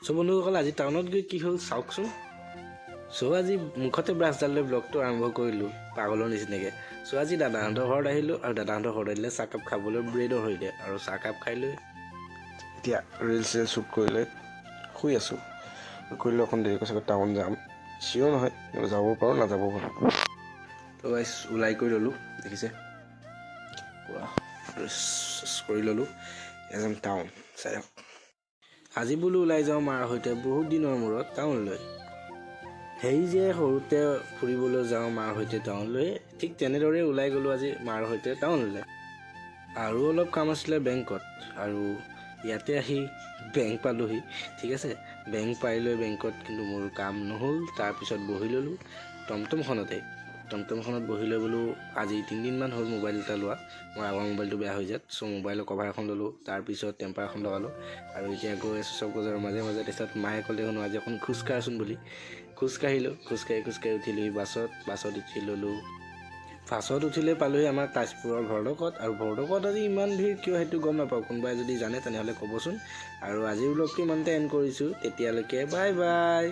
So বন্ধুসকল আজি টাউনত গৈ কি হ'ল চাওকচোন। সো আজি মুখতে ব্ৰাছডাল লৈ ব্লগটো আৰম্ভ কৰিলোঁ পাগলৰ নিচিনাকৈ। সো আজি দাদাহঁতৰ ঘৰত আহিলোঁ আৰু দাদাহঁতৰ ঘৰত আহিলে চাহকাপ খাবলৈ ব্ৰেডৰ সৈতে আৰু চাহকাপ খাই লৈ এতিয়া ৰিল চিল শ্বুট কৰি লৈ শুই আছোঁ। কৰিলোঁ অকণ দেৰিকৈ চাগৈ টাউন যাম, চিয়'ৰ নহয়, যাব পাৰোঁ নাযাব পাৰোঁ। তো গাইছ ওলাই কৰি ল'লোঁ, দেখিছে পূৰা কৰি ল'লোঁ, এজন টাউন চাই হওক। আজি বোলো ওলাই যাওঁ মাৰ সৈতে বহুত দিনৰ মূৰত টাউনলৈ। সেই যে সৰুতে ফুৰিবলৈ যাওঁ মাৰ সৈতে টাউনলৈ, ঠিক তেনেদৰে ওলাই গ'লোঁ আজি মাৰ সৈতে টাউনলৈ। আৰু অলপ কাম আছিলে বেংকত, আৰু ইয়াতে আহি বেংক পালোঁহি। ঠিক আছে, বেংক পাই লৈ বেংকত কিন্তু মোৰ কাম নহ'ল। তাৰপিছত বহি ল'লোঁ টমটমখনত বহি লৈ বোলো আজি 3 দিনমান হ'ল মোবাইল এটা লোৱা, মোৰ আগৰ মোবাইলটো বেয়া হৈ যাত। চ' মোবাইলৰ কভাৰ এখন ল'লোঁ, তাৰপিছত টেম্পাৰ এখন লগালোঁ আৰু এতিয়া গৈ আছোঁ চক বজাৰৰ মাজে মাজে। তাৰপিছত মায়ে ক'লে শুনো আজি এখন খোজকাঢ়চোন বুলি, খোজকাঢ়িলোঁ। খোজকাঢ়ি উঠিলোঁ বাছত উঠি ল'লোঁ। বাছত উঠিলে পালোঁহি আমাৰ তাজপুৰৰ ভৰলুকত। আৰু ভৰলুকত আজি ইমান ভিৰ কিয় সেইটো গম নাপাওঁ, কোনোবাই যদি জানে তেনেহ'লে ক'বচোন। আৰু আজিৰ ব্লগটো ইমানতে এণ্ড কৰিছোঁ, তেতিয়ালৈকে বাই বাই।